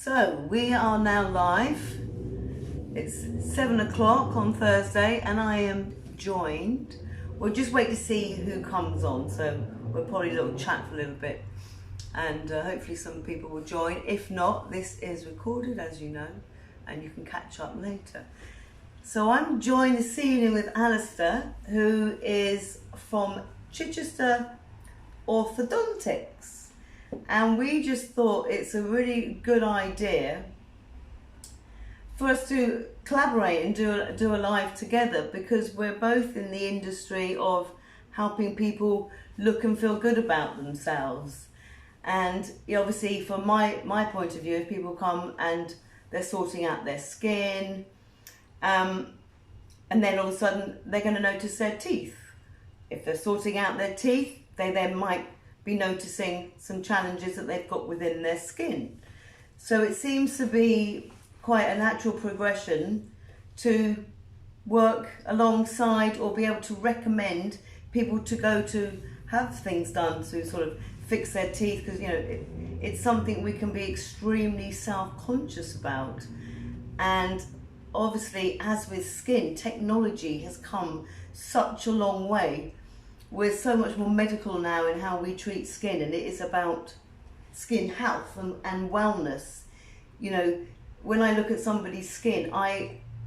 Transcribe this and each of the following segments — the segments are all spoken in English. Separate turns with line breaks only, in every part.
So we are now live. It's 7 o'clock on Thursday and I am joined. We'll just wait to see who comes on, so we'll probably chat for a little bit and hopefully some people will join. If not, this is recorded, as you know, and you can catch up later. So I'm joined this evening with Alastair, who is from Chichester Orthodontics. And we just thought it's a really good idea for us to collaborate and do a live together, because we're both in the industry of helping people look and feel good about themselves. And obviously from my point of view, if people come and they're sorting out their skin, and then all of a sudden they're going to notice their teeth. If they're sorting out their teeth, they then might be noticing some challenges that they've got within their skin. So it seems to be quite a natural progression to work alongside or be able to recommend people to go to have things done to sort of fix their teeth, because it's something we can be extremely self-conscious about. And obviously, as with skin, technology has come such a long way. We're so much more medical now in how we treat skin, and it is about skin health and wellness. When I look at somebody's skin,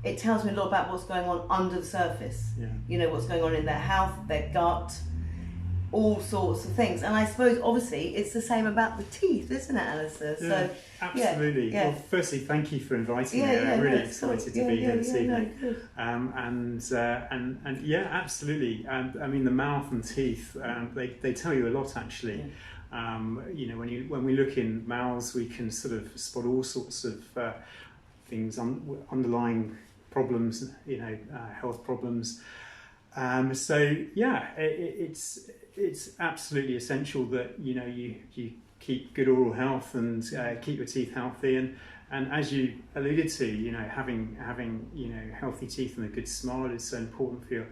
it tells me a lot about what's going on under the surface. Yeah. What's going on in their health, their gut, all sorts of things. And I suppose, obviously, it's the same about the teeth, isn't it, Alastair?
Yeah,
so,
absolutely.
Yeah.
Well, firstly, thank you for inviting me. I'm really excited to be here this evening. And yeah, absolutely. I mean, the mouth and teeth, they tell you a lot, actually. Yeah. When we look in mouths, we can sort of spot all sorts of things, underlying problems, health problems. So yeah, it's absolutely essential that you keep good oral health and keep your teeth healthy, and as you alluded to, having healthy teeth and a good smile is so important for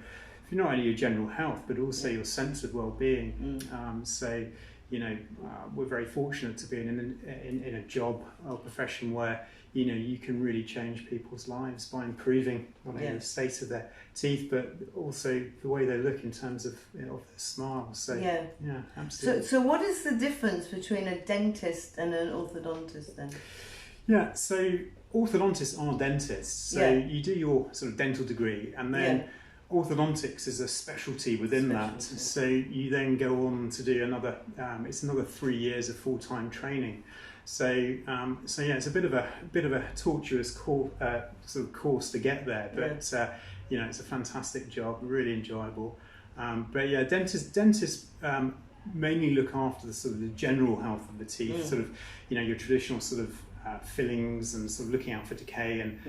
not only your general health but also your sense of well-being. So we're very fortunate to be in a job or profession where you can really change people's lives by improving not only the state of their teeth but also the way they look in terms of their smile. So yeah, absolutely.
So what is the difference between a dentist and an orthodontist then?
Yeah, so orthodontists are dentists. So you do your sort of dental degree, and then orthodontics is a specialty within that. So you then go on to do another 3 years of full-time training. So it's a bit of a tortuous sort of course to get there, but it's a fantastic job, really enjoyable. But yeah, dentists mainly look after the sort of the general health of the teeth, sort of your traditional sort of fillings and sort of looking out for decay and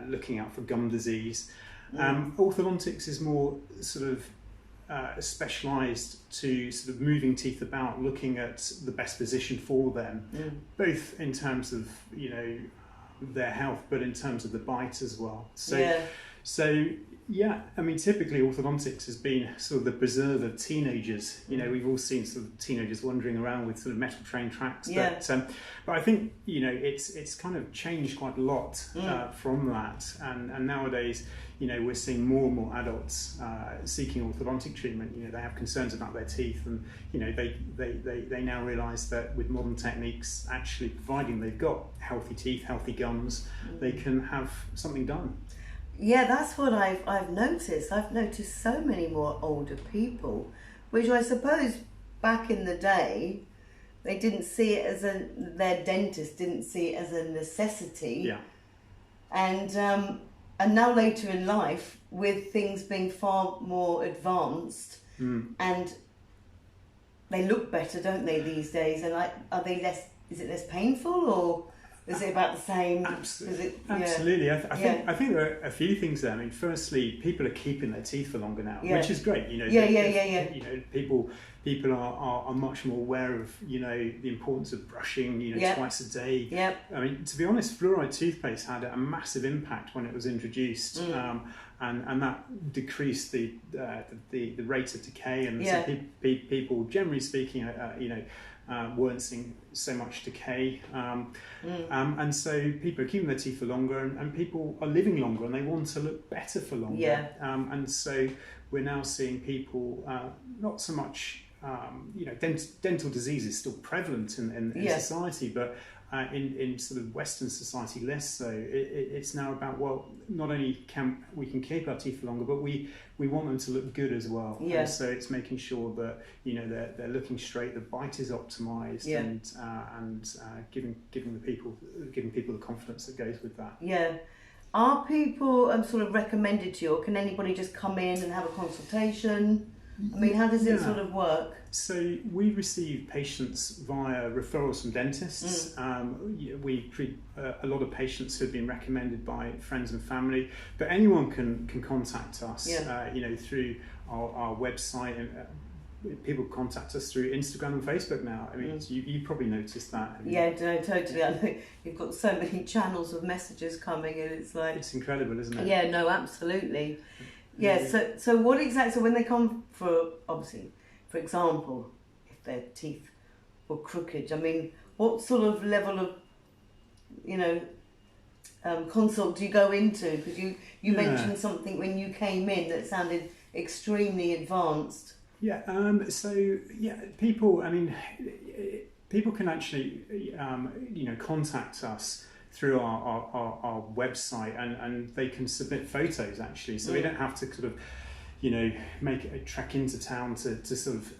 looking out for gum disease. Orthodontics is more sort of specialised to sort of moving teeth about, looking at the best position for them, both in terms of their health, but in terms of the bite as well. So I mean, typically orthodontics has been sort of the preserve of teenagers. We've all seen sort of teenagers wandering around with sort of metal train tracks, but I think it's kind of changed quite a lot from that, and nowadays we're seeing more and more adults seeking orthodontic treatment. They have concerns about their teeth, and they now realise that with modern techniques, actually providing they've got healthy teeth, healthy gums, they can have something done.
Yeah, that's what I've noticed. I've noticed so many more older people, which I suppose back in the day, they didn't see it as their dentist didn't see it as a necessity.
Yeah.
And now later in life, with things being far more advanced, and they look better, don't they, these days? And are they less? Is it less painful, or is it about the same?
Absolutely. I think there are a few things there. I mean, firstly, people are keeping their teeth for longer now, which is great. People are much more aware of the importance of brushing twice a day. I mean, to be honest, fluoride toothpaste had a massive impact when it was introduced, and that decreased the rate of decay, and so people, generally speaking, weren't seeing so much decay. And so people are keeping their teeth for longer, and people are living longer, and they want to look better for longer.
Yeah.
And so we're now seeing people not so much, dental disease is still prevalent in society, but in sort of Western society less so. It's now about, well, not only can we keep our teeth for longer, but we want them to look good as well.
Yeah.
And so it's making sure that they're looking straight, the bite is optimized, and giving people the confidence that goes with that.
Yeah. Are people sort of recommended to you, or can anybody just come in and have a consultation? I mean, how does it sort of work?
So we receive patients via referrals from dentists. A lot of patients who have been recommended by friends and family, but anyone can contact us. Through our website, and people contact us through Instagram and Facebook now. I mean, you probably noticed that.
Yeah, no, totally. I know you've got so many channels of messages coming, and it's like,
it's incredible, isn't it?
Yeah, no, absolutely. Yeah, so what exactly, so when they come for example, if their teeth were crooked, I mean, what sort of level of, consult do you go into? Because you mentioned something when you came in that sounded extremely advanced.
Yeah, people, I mean, people can actually, contact us through our website, and they can submit photos actually, so we don't have to sort of make a trek into town to sort of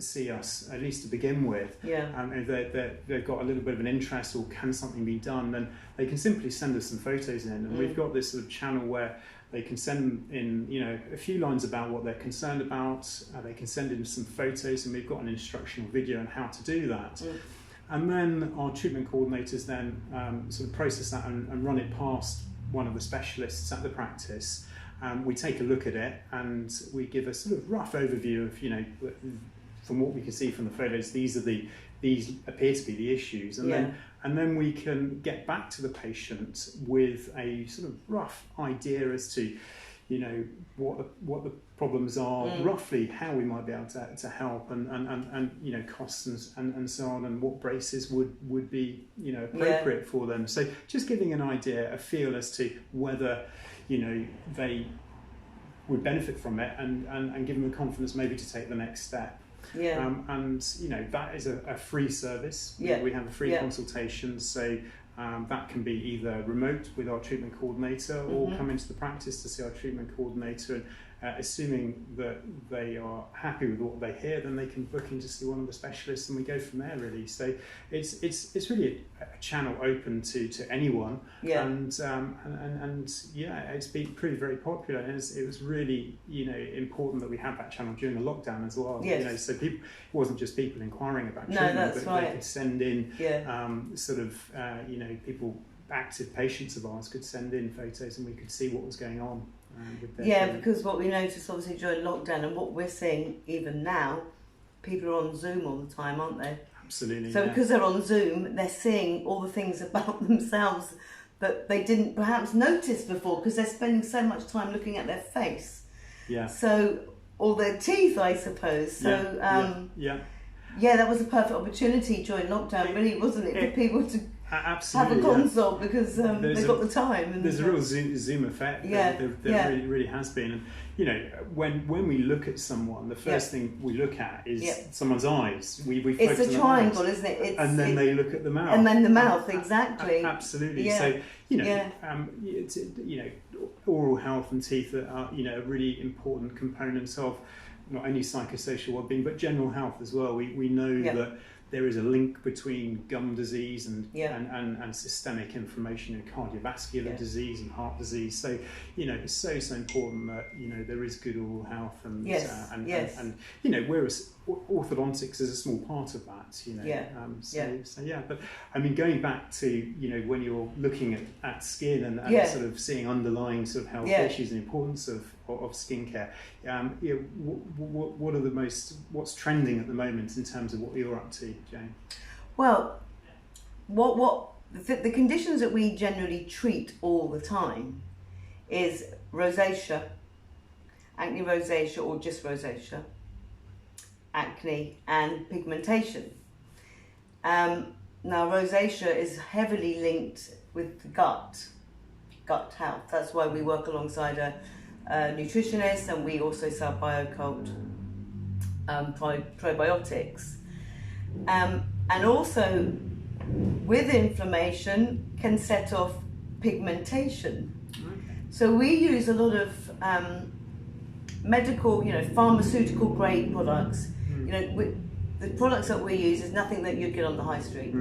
see us, at least to begin with. If they've got a little bit of an interest, or can something be done, then they can simply send us some photos in, and we've got this sort of channel where they can send in a few lines about what they're concerned about. They can send in some photos, and we've got an instructional video on how to do that. And then our treatment coordinators then sort of process that and run it past one of the specialists at the practice. We take a look at it, and we give a sort of rough overview of, from what we can see from the photos, these appear to be the issues, and then we can get back to the patient with a sort of rough idea as to, what the problems are, roughly how we might be able to help, and costs and so on, and what braces would be appropriate for them. So just giving an idea, a feel as to whether they would benefit from it, and give them the confidence maybe to take the next step. That is a free service. We have a free consultation, so that can be either remote with our treatment coordinator, or come into the practice to see our treatment coordinator, and assuming that they are happy with what they hear, then they can book in to see one of the specialists, and we go from there really. So it's really a channel open to anyone, and it's been pretty very popular, and it was really important that we had that channel during the lockdown as well. So people, it wasn't just people inquiring about treatment, but they could send in people, active patients of ours could send in photos, and we could see what was going on.
Because what we noticed obviously during lockdown, and what we're seeing even now, people are on Zoom all the time, aren't they?
Absolutely.
So because they're on Zoom, they're seeing all the things about themselves that they didn't perhaps notice before, because they're spending so much time looking at their face. So, or their teeth, I suppose. So that was a perfect opportunity during lockdown, really, wasn't it, for people to have a consult, because they've got the time. And
there's a real Zoom effect. There really has been. And when we look at someone, the first thing we look at is someone's eyes. We
it's
focus
a
on
triangle,
the eyes,
isn't it?
And then they look at the mouth.
And then the mouth, exactly.
Absolutely. So oral health and teeth are really important components of not only psychosocial well-being, but general health as well. We know that there is a link between gum disease and systemic inflammation and cardiovascular disease and heart disease. So it's so important that there is good oral health, and whereas orthodontics is a small part of that. But I mean, going back to when you're looking at skin and sort of seeing underlying sort of health issues and the importance of skincare, what's trending at the moment in terms of what you're up to, Jane?
Well, the conditions that we generally treat all the time is rosacea, acne rosacea, or just rosacea, acne, and pigmentation. Now rosacea is heavily linked with the gut health. That's why we work alongside a nutritionist, and we also sell BioCult probiotics. And also with inflammation can set off pigmentation.
Okay.
So we use a lot of medical, pharmaceutical grade products. The products that we use is nothing that you'd get on the high street.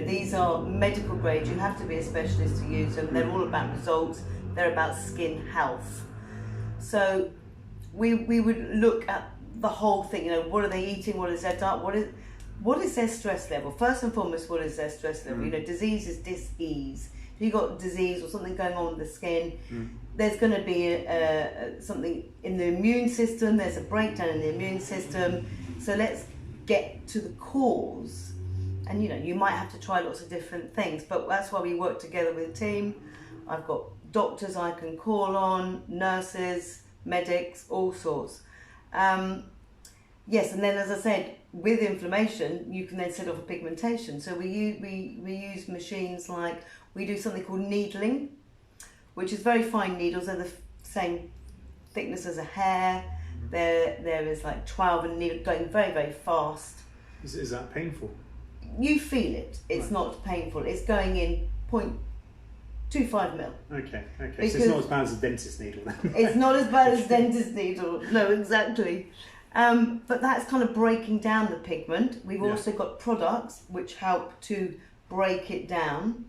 These are medical grade. You have to be a specialist to use them. They're all about results. They're about skin health. So we would look at the whole thing. What are they eating? What is their diet? What is their stress level? First and foremost, what is their stress level? Disease is dis-ease. If you've got disease or something going on with the skin, there's going to be something in the immune system. There's a breakdown in the immune system. So let's get to the cause. And you might have to try lots of different things, but that's why we work together with a team. I've got doctors I can call on, nurses, medics, all sorts. Yes, and then as I said, with inflammation, you can then set off a pigmentation. So we use machines like, we do something called needling, which is very fine needles. They're the same thickness as a hair. There is like 12 and needle going very, very fast.
Is that painful?
You feel it. It's not painful. It's going in 0.25 mil.
Okay. Because so it's not as bad as a dentist needle then.
It's not as bad as dentist needle. No, exactly. But that's kind of breaking down the pigment. We've also got products which help to break it down.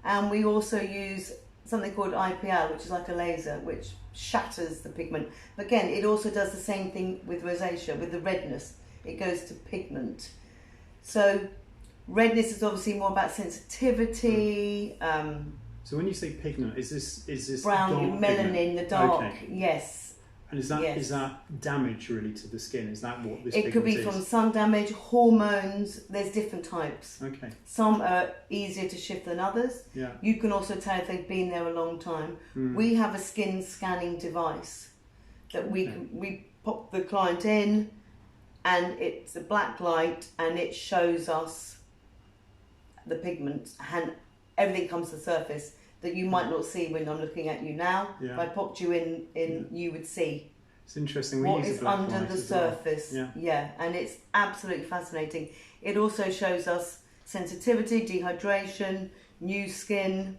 And we also use something called IPL, which is like a laser, which shatters the pigment. But again, it also does the same thing with rosacea, with the redness. It goes to pigment. So redness is obviously more about sensitivity.
So when you say pigment, is this
brown,
dark
melanin,
pigment?
the dark,
Okay.
yes.
And is that damage really to the skin? Is that what this
It could be
pigment
from
is?
sun damage, hormones. There's different types.
Okay.
Some are easier to shift than others.
Yeah.
You can also tell if they've been there a long time. We have a skin scanning device that we pop the client in, and it's a black light, and it shows us the pigment, and everything comes to the surface that you might not see when I'm looking at you now.
Yeah.
If I popped you in, you would see
It's interesting. We
what
use
is
a black
under
light
the
as well.
surface.
Yeah.
And it's absolutely fascinating. It also shows us sensitivity, dehydration, new skin.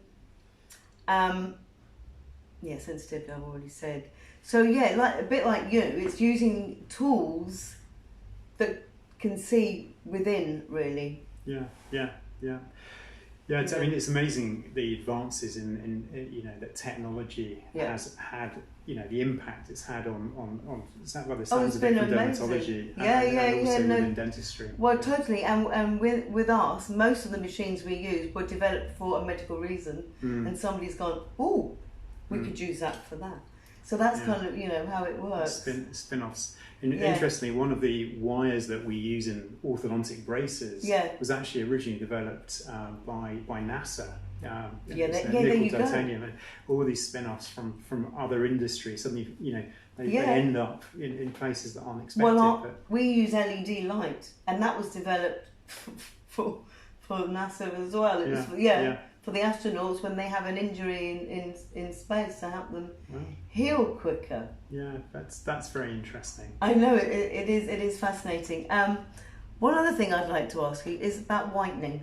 Sensitivity I've already said. So like a bit like you, it's using tools that can see within, really.
Yeah. I mean, it's amazing the advances in that technology has had, the impact it's had on by the sounds of it, from dermatology and also within dentistry.
Well, totally, and with us, most of the machines we use were developed for a medical reason, and somebody's gone, oh, we could use that for that. So that's kind of how it works.
Spin-offs. Interestingly, one of the wires that we use in orthodontic braces was actually originally developed by NASA. Nickel, titanium, and all these spin-offs from other industries. Suddenly, they end up in places that aren't expected.
Well, we use LED light, and that was developed for NASA as well. It was for the astronauts when they have an injury in space, to help them heal quicker.
Yeah, that's very interesting.
I know it is fascinating. One other thing I'd like to ask you is about whitening.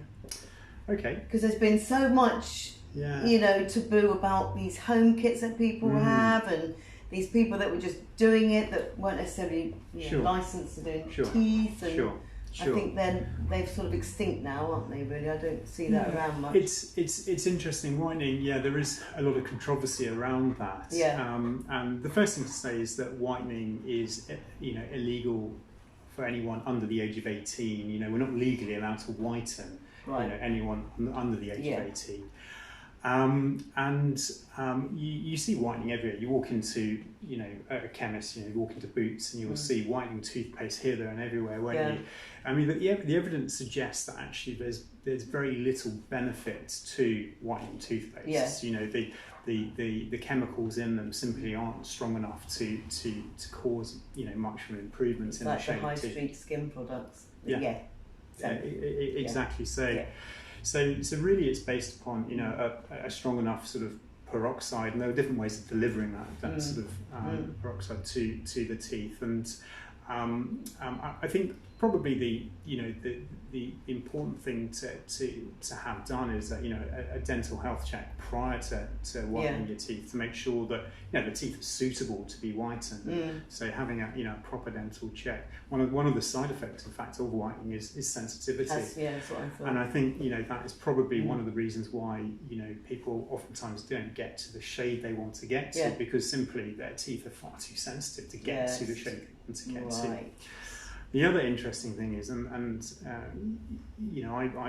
Okay.
Because there's been so much, taboo about these home kits that people have, and these people that were just doing it that weren't necessarily licensed to do teeth. And I think they've sort of extinct now, aren't they? Really, I don't see that around much.
It's interesting. Whitening, there is a lot of controversy around that.
Yeah.
And the first thing to say is that whitening is, illegal for anyone under the age of 18. We're not legally allowed to whiten.
Right.
Anyone under the age of 18. You see whitening everywhere. You walk into, a chemist, you walk into Boots and you'll see whitening toothpaste here, there and everywhere, won't you? I mean, the evidence suggests that actually there's very little benefit to whitening toothpaste. The chemicals in them simply aren't strong enough to cause, much of an improvement in the shape.
Like the high street skin products.
exactly.
Yeah.
So really, it's based upon a strong enough sort of peroxide, and there are different ways of delivering that sort of peroxide to the teeth. And I think probably the important thing to have done is that a dental health check prior to whitening your teeth to make sure that the teeth are suitable to be whitened. So having a proper dental check. One of the side effects, in fact, of whitening is sensitivity.
That's what I thought.
And I think that is probably one of the reasons why people oftentimes don't get to the shade they want to get to, because simply their teeth are far too sensitive to get to the shade they want to get to. The other interesting thing is, I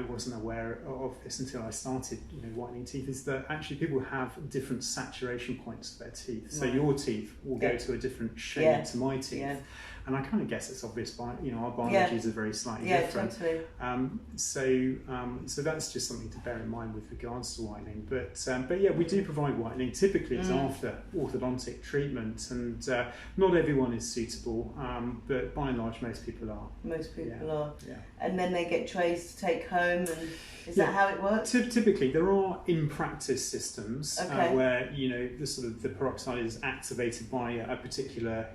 wasn't aware of this until I started, whitening teeth, is that actually people have different saturation points for their teeth. So your teeth will go to a different shade to my teeth. Yeah. And I kind of guess it's obvious, our biologies are very slightly different.
Totally.
So that's just something to bear in mind with regards to whitening. But we do provide whitening. Typically, it's after orthodontic treatment, and not everyone is suitable. But by and large, most people are. Most people are. Yeah.
And then they get trays to take home, and is that how it works?
Typically, there are in practice systems where the peroxide is activated by a particular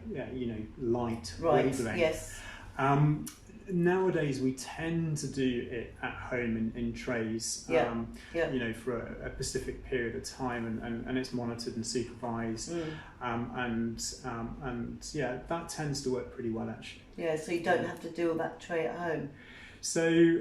light.
Right.
Wavelength.
Yes.
Nowadays, we tend to do it at home in trays. For a specific period of time, and it's monitored and supervised. That tends to work pretty well, actually.
Yeah. So you don't have to do all that tray at home.
So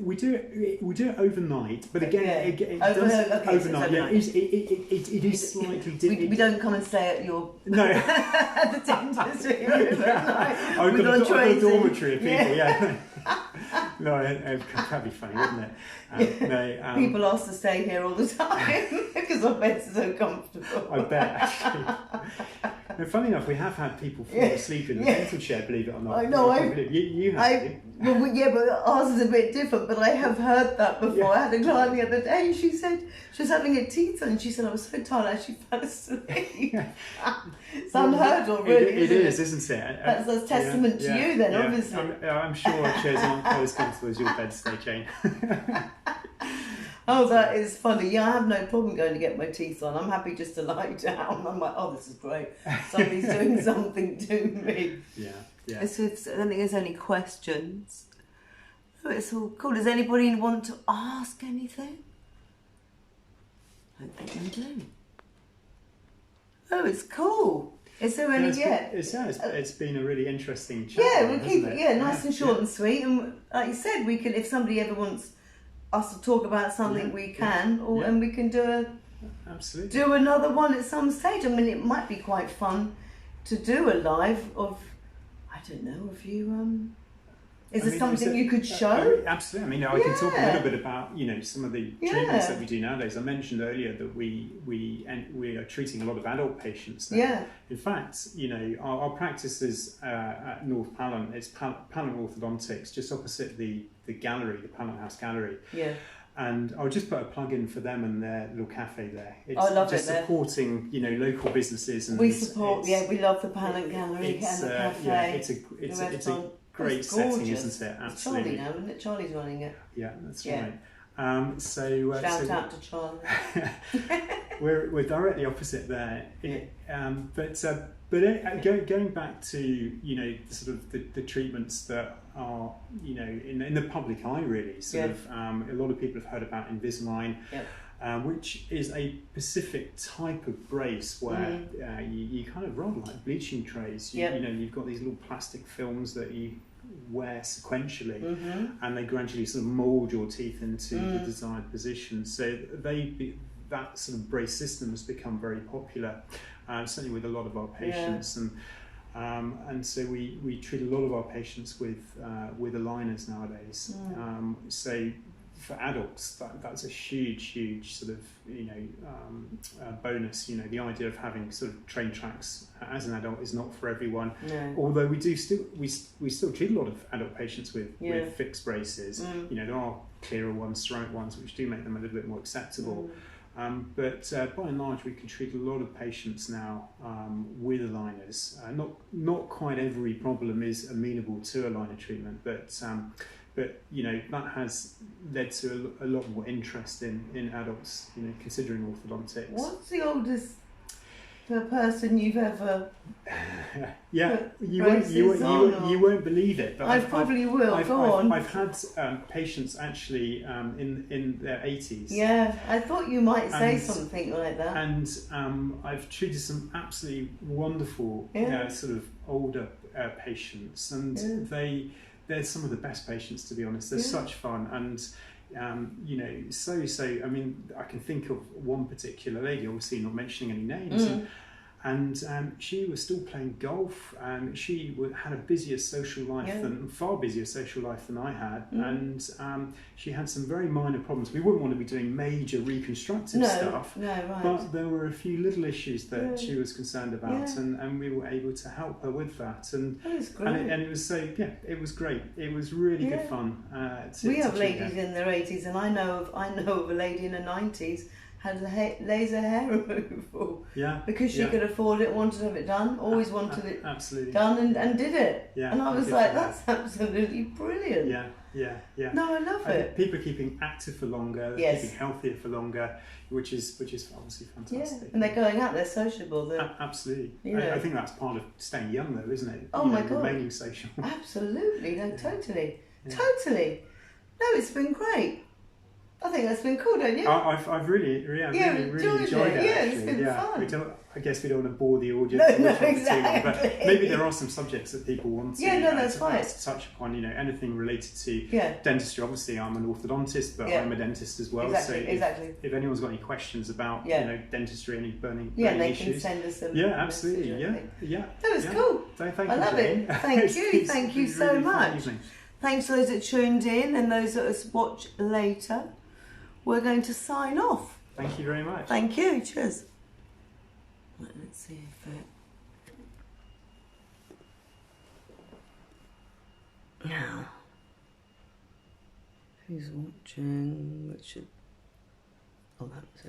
we do it overnight, but again, it does overnight.
So
it is slightly different.
We don't come and stay at your at the dentist overnight.
I've got a dormitory of people. No, that'd be funny, wouldn't it?
People ask to stay here all the time because our beds are so comfortable.
I bet, actually. And funny enough, we have had people fall asleep in the dental chair, believe it or not.
I know.
You have.
But ours is a bit different, but I have heard that before. I had a client the other day, and she said she was having her teeth on, and she said, I was so tired, I actually fell asleep. It's unheard of, really.
It is, isn't it?
That's testament to you, then, obviously.
I'm sure our chairs aren't quite as comfortable as your beds today, Jane.
Oh, that is funny. Yeah, I have no problem going to get my teeth on. I'm happy just to lie down. I'm like, oh, this is great. Somebody's doing something to me.
Yeah.
I don't think there's any questions. Oh, it's all cool. Does anybody want to ask anything? I don't think they do. Oh, it's cool. Is there any
It's been a really interesting chat.
Yeah, we'll keep it nice and short and sweet. And like you said, we can, if somebody ever wants us to talk about something, we can, and we can do another one at some stage. I mean, it might be quite fun to do a live of, I don't know, if you is there something you could show?
Absolutely. I mean, I can talk a little bit about some of the treatments that we do nowadays. I mentioned earlier that we are treating a lot of adult patients now.
Yeah.
In fact, our practice is at North Pallant. It's Pallant Orthodontics, just opposite the gallery, the Pallant House Gallery.
Yeah.
And I'll just put a plug in for them and their little cafe there. It's
I love
just
it there.
Supporting, local businesses. And
we support. We love the Pallant Gallery and the cafe.
It's a great setting, isn't it? Absolutely.
It's Charlie now, isn't it? Charlie's running it.
Yeah, that's right. Shout
out to Charlie.
we're directly opposite there. Going back to sort of the treatments that are in the public eye, really a lot of people have heard about Invisalign. Which is a specific type of brace where you kind of rather like bleaching trays. You've got these little plastic films that you wear sequentially, and they gradually sort of mould your teeth into the desired position. So that sort of brace system has become very popular, certainly with a lot of our patients. And so we treat a lot of our patients with aligners nowadays. So for adults, that's a huge sort of bonus. The idea of having sort of train tracks as an adult is not for everyone.
No.
Although we still treat a lot of adult patients with fixed braces. There are clearer ones, ceramic ones, which do make them a little bit more acceptable. But by and large, we can treat a lot of patients now with aligners. Not quite every problem is amenable to aligner treatment, but but you know, that has led to a lot more interest in adults, you know, considering orthodontics.
What's the oldest person you've ever
yeah, you won't believe it. But
I probably will. Go on.
I've had patients actually in their 80s.
Yeah, I thought you might say something like that.
And I've treated some absolutely wonderful sort of older patients, and they're some of the best patients, to be honest. They're such fun, and you know, so I mean, I can think of one particular lady, obviously not mentioning any names, and she was still playing golf, and she had a busier social life far busier social life than I had, and she had some very minor problems. We wouldn't want to be doing major reconstructive stuff, but there were a few little issues that she was concerned about, and we were able to help her with that, and it was so it was great. It was really good fun.
We have ladies in their 80s, and I know of a lady in her 90s had laser hair removal because she could afford it, wanted to have it done, always wanted it done, and did it. And I was like, that's absolutely brilliant. No, I love it.
People are keeping active for longer, keeping healthier for longer, which is obviously fantastic.
And they're going out, they're sociable.
Absolutely. I think that's part of staying young, though, isn't it?
Oh my God.
Remaining social.
Absolutely. No, totally. Totally. No, it's been great. I think that's been cool, don't you?
I've really enjoyed it.
Yeah, it's been fun.
I guess we don't want to bore the audience.
No, exactly.
But maybe there are some subjects that people want to,
that's fine.
to touch upon. You know, anything related to dentistry. Obviously, I'm an orthodontist, but I'm a dentist as well.
Exactly.
So if anyone's got any questions about you know, dentistry, any burning
they
issues,
can send us some.
Absolutely. That
was cool.
Thank you.
I love it. Thank you so
really
much. Thanks to those that tuned in and those that watch later. We're going to sign off.
Thank you very much.
Thank you. Cheers. Right, let's see if it... Now, who's watching? Oh, that was it.